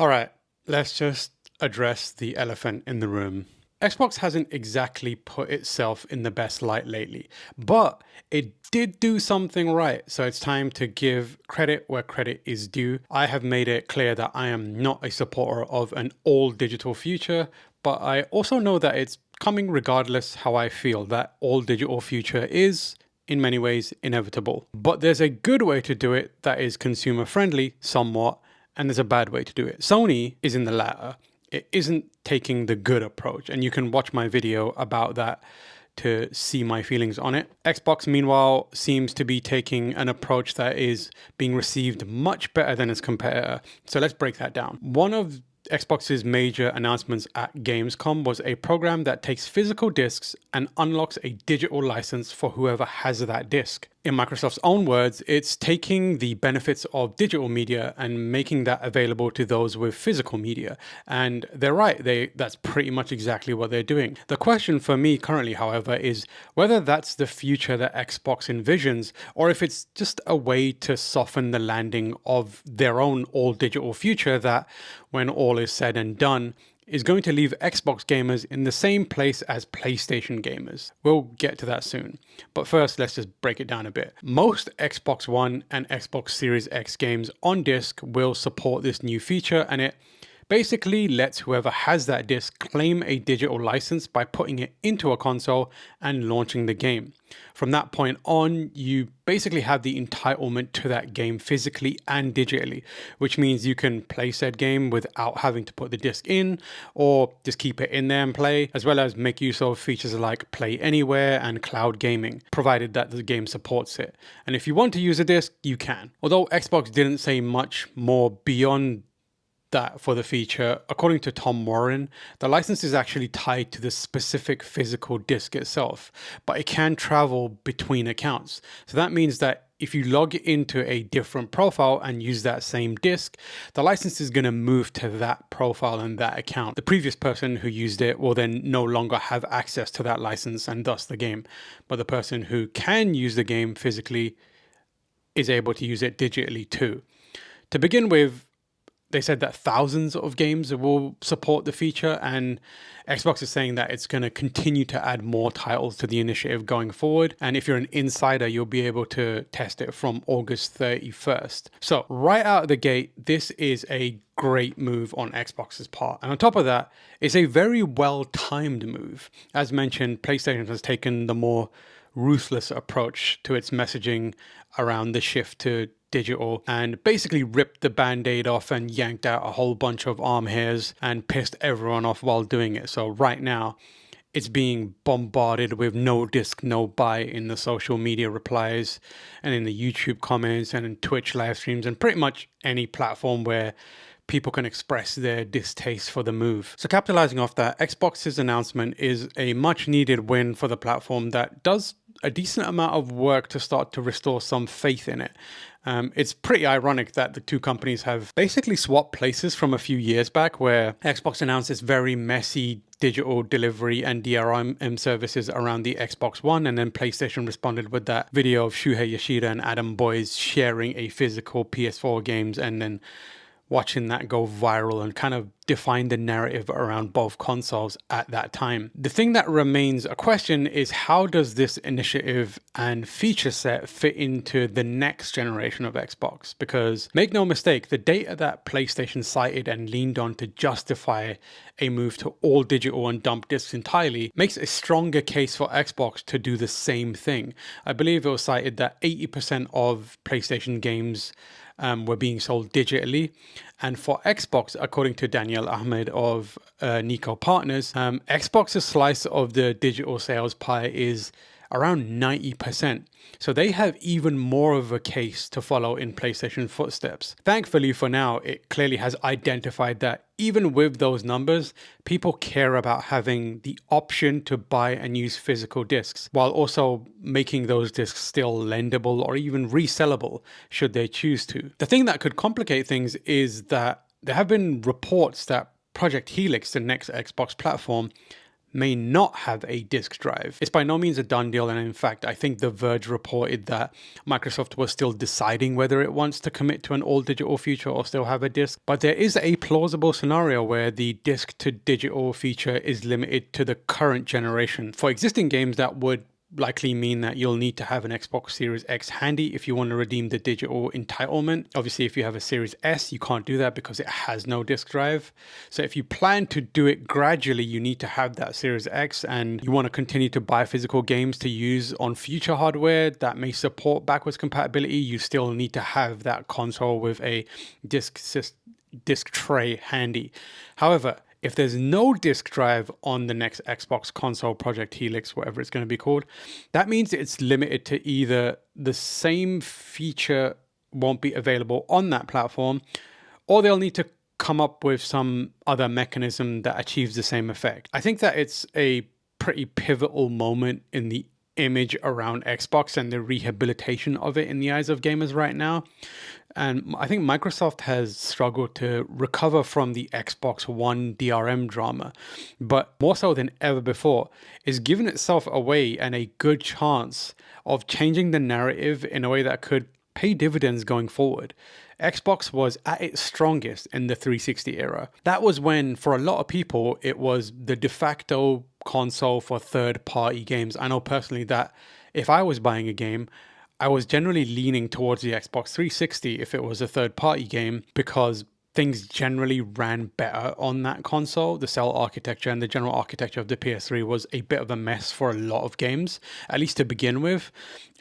All right, let's just address the elephant in the room. Xbox hasn't exactly put itself in the best light lately, but it did do something right. So it's time to give credit where credit is due. I have made it clear that I am not a supporter of an all digital future, but I also know that it's coming regardless how I feel. That all digital future is in many ways inevitable. But there's a good way to do it that is consumer friendly somewhat, and there's a bad way to do it. Sony is in the latter. It isn't taking the good approach, and you can watch my video about that to see my feelings on it. Xbox, meanwhile, seems to be taking an approach that is being received much better than its competitor. So let's break that down. One of Xbox's major announcements at Gamescom was a program that takes physical discs and unlocks a digital license for whoever has that disc. In Microsoft's own words, it's taking the benefits of digital media and making that available to those with physical media. And they're right, that's pretty much exactly what they're doing. The question for me currently, however, is whether that's the future that Xbox envisions, or if it's just a way to soften the landing of their own all-digital future that, when all is said and done, is going to leave Xbox gamers in the same place as PlayStation gamers. We'll get to that soon. But first, let's just break it down a bit. Most Xbox One and Xbox Series X games on disc will support this new feature, and it basically lets whoever has that disc claim a digital license by putting it into a console and launching the game. From that point on, you basically have the entitlement to that game physically and digitally, which means you can play said game without having to put the disc in, or just keep it in there and play, as well as make use of features like Play Anywhere and cloud gaming, provided that the game supports it. And if you want to use a disc, you can. Although Xbox didn't say much more beyond that for the feature, according to Tamoor, the license is actually tied to the specific physical disc itself, but it can travel between accounts. So that means that if you log into a different profile and use that same disc, the license is going to move to that profile and that account. The previous person who used it will then no longer have access to that license and thus the game. But the person who can use the game physically is able to use it digitally too. To begin with, they said that thousands of games will support the feature, and Xbox is saying that it's going to continue to add more titles to the initiative going forward. And if you're an insider, you'll be able to test it from August 31st. So right out of the gate, this is a great move on Xbox's part. And on top of that, it's a very well-timed move. As mentioned, PlayStation has taken the more ruthless approach to its messaging around the shift to digital and basically ripped the band-aid off and yanked out a whole bunch of arm hairs and pissed everyone off while doing it. So right now it's being bombarded with no disc, no buy in the social media replies and in the YouTube comments and in Twitch live streams and pretty much any platform where people can express their distaste for the move. So capitalizing off that, Xbox's announcement is a much needed win for the platform that does a decent amount of work to start to restore some faith in it. It's pretty ironic that the two companies have basically swapped places from a few years back, where Xbox announced its very messy digital delivery and DRM services around the Xbox One, and then PlayStation responded with that video of Shuhei Yoshida and Adam Boyes sharing a physical PS4 games and then watching that go viral and kind of define the narrative around both consoles at that time. The thing that remains a question is, how does this initiative and feature set fit into the next generation of Xbox? Because make no mistake, the data that PlayStation cited and leaned on to justify a move to all digital and dump discs entirely makes a stronger case for Xbox to do the same thing. I believe it was cited that 80% of PlayStation games were being sold digitally. And for Xbox, according to Daniel Ahmed of Nico Partners, Xbox's slice of the digital sales pie is around 90%. So they have even more of a case to follow in PlayStation's footsteps. Thankfully for now, it clearly has identified that even with those numbers, people care about having the option to buy and use physical discs, while also making those discs still lendable or even resellable should they choose to. The thing that could complicate things is that there have been reports that Project Helix, the next Xbox platform, may not have a disk drive. It's by no means a done deal, and in fact, I think The Verge reported that Microsoft was still deciding whether it wants to commit to an all-digital future or still have a disk. But there is a plausible scenario where the disk-to-digital feature is limited to the current generation. For existing games, that would likely mean that you'll need to have an Xbox Series X handy if you want to redeem the digital entitlement. Obviously, if you have a Series S, you can't do that because it has no disk drive. So if you plan to do it gradually, you need to have that Series X, and you want to continue to buy physical games to use on future hardware that may support backwards compatibility, you still need to have that console with a disk tray handy. However, if there's no disk drive on the next Xbox console, Project Helix, whatever it's going to be called, that means it's limited to either the same feature won't be available on that platform, or they'll need to come up with some other mechanism that achieves the same effect. I think that it's a pretty pivotal moment in the image around Xbox and the rehabilitation of it in the eyes of gamers right now. And I think Microsoft has struggled to recover from the Xbox One DRM drama, but more so than ever before, is giving itself away and a good chance of changing the narrative in a way that could pay dividends going forward. Xbox was at its strongest in the 360 era. That was when, for a lot of people, it was the de facto console for third-party games. I know personally that if I was buying a game, I was generally leaning towards the Xbox 360 if it was a third-party game, because things generally ran better on that console. The cell architecture and the general architecture of the PS3 was a bit of a mess for a lot of games, at least to begin with.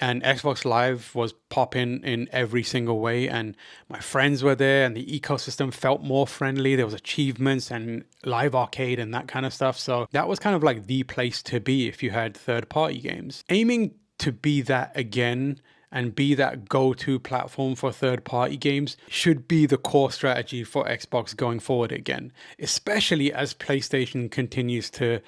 And Xbox Live was popping in every single way, and my friends were there, and the ecosystem felt more friendly. There was achievements and live arcade and that kind of stuff. So that was kind of like the place to be if you had third-party games. Aiming to be that again and be that go-to platform for third-party games should be the core strategy for Xbox going forward again, especially as PlayStation continues to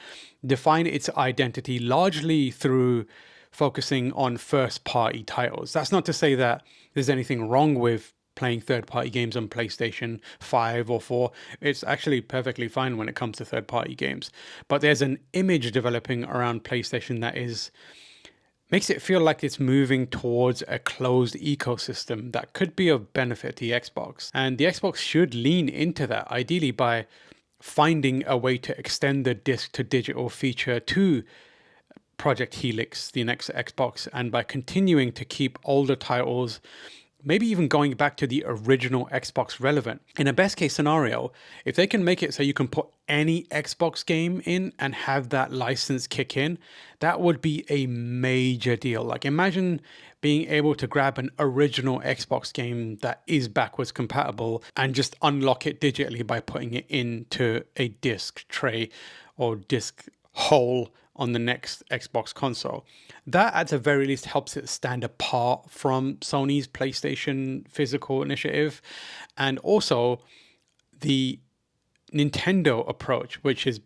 define its identity largely through focusing on first-party titles. That's not to say that there's anything wrong with playing third-party games on PlayStation 5 or 4. It's actually perfectly fine when it comes to third-party games. But there's an image developing around PlayStation that makes it feel like it's moving towards a closed ecosystem that could be of benefit to the Xbox. And the Xbox should lean into that, ideally by finding a way to extend the disc to digital feature to Project Helix, the next Xbox, and by continuing to keep older titles, maybe even going back to the original Xbox relevant. In a best case scenario, if they can make it so you can put any Xbox game in and have that license kick in, that would be a major deal. Like, imagine being able to grab an original Xbox game that is backwards compatible and just unlock it digitally by putting it into a disc tray or disc hole on the next Xbox console. That at the very least helps it stand apart from Sony's PlayStation physical initiative, and also the Nintendo approach, which is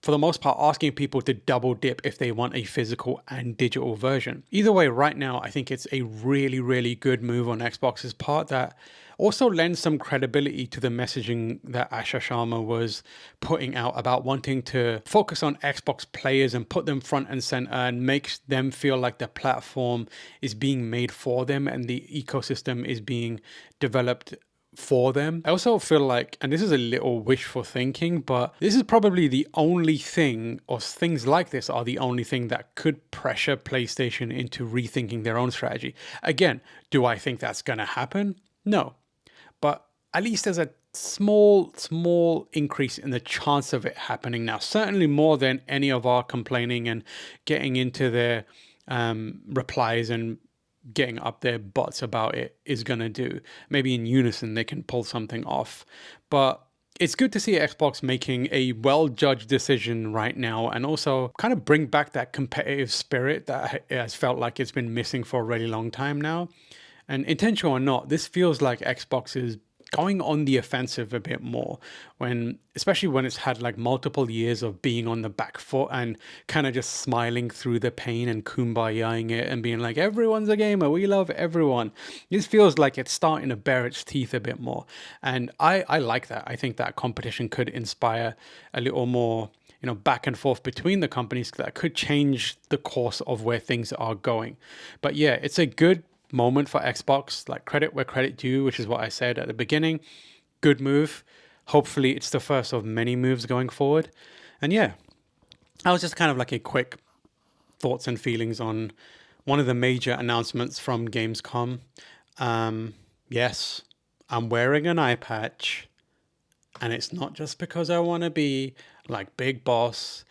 for the most part asking people to double dip if they want a physical and digital version. Either way, right now, I think it's a really, really good move on Xbox's part that also lends some credibility to the messaging that Asha Sharma was putting out about wanting to focus on Xbox players and put them front and center and make them feel like the platform is being made for them and the ecosystem is being developed for them. I also feel like, and this is a little wishful thinking, but this is probably the only thing, or things like this are the only thing that could pressure PlayStation into rethinking their own strategy. Again, do I think that's going to happen? No. But at least there's a small increase in the chance of it happening now. Certainly more than any of our complaining and getting into their replies and getting up their butts about it is going to do. Maybe in unison they can pull something off. But it's good to see Xbox making a well-judged decision right now and also kind of bring back that competitive spirit that has felt like it's been missing for a really long time now. And intentional or not, this feels like Xbox is going on the offensive a bit more, especially when it's had like multiple years of being on the back foot and kind of just smiling through the pain and kumbayaing it and being like, everyone's a gamer, we love everyone. This feels like it's starting to bare its teeth a bit more. And I like that. I think that competition could inspire a little more back and forth between the companies that could change the course of where things are going. But yeah, it's a good moment for Xbox, like credit where credit due, which is what I said at the beginning. Good move. Hopefully it's the first of many moves going forward. And yeah, that was just kind of like a quick thoughts and feelings on one of the major announcements from Gamescom. Yes, I'm wearing an eye patch, and it's not just because I want to be like big boss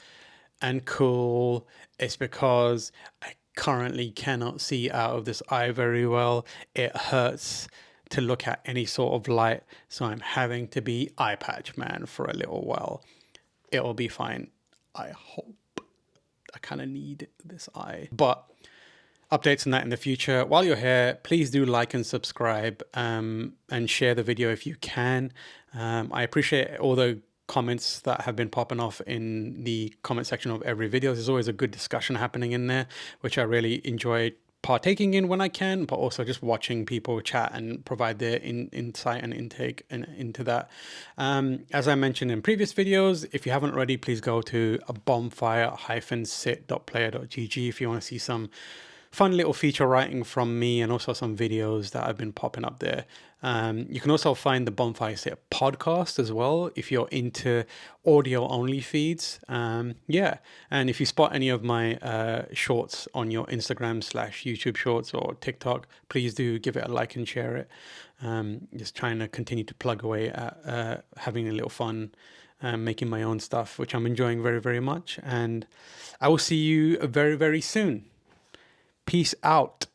and cool. It's because I currently cannot see out of this eye very well. It hurts to look at any sort of light, so I'm having to be eye patch man for a little while. It'll be fine, I hope. I kind of need this eye. But updates on that in the future. While you're here, please do like and subscribe, and share the video if you can. I appreciate all the comments that have been popping off in the comment section of every video. There's always a good discussion happening in there, which I really enjoy partaking in when I can, but also just watching people chat and provide their insight and intake into that. As I mentioned in previous videos, if you haven't already, please go to a bonfire-sit.player.gg if you want to see some fun little feature writing from me and also some videos that have been popping up there. You can also find the Bonfire Sit podcast as well if you're into audio only feeds. Yeah, and if you spot any of my shorts on your Instagram/YouTube shorts or TikTok, please do give it a like and share it. Just trying to continue to plug away at having a little fun, making my own stuff, which I'm enjoying very, very much. And I will see you very, very soon. Peace out.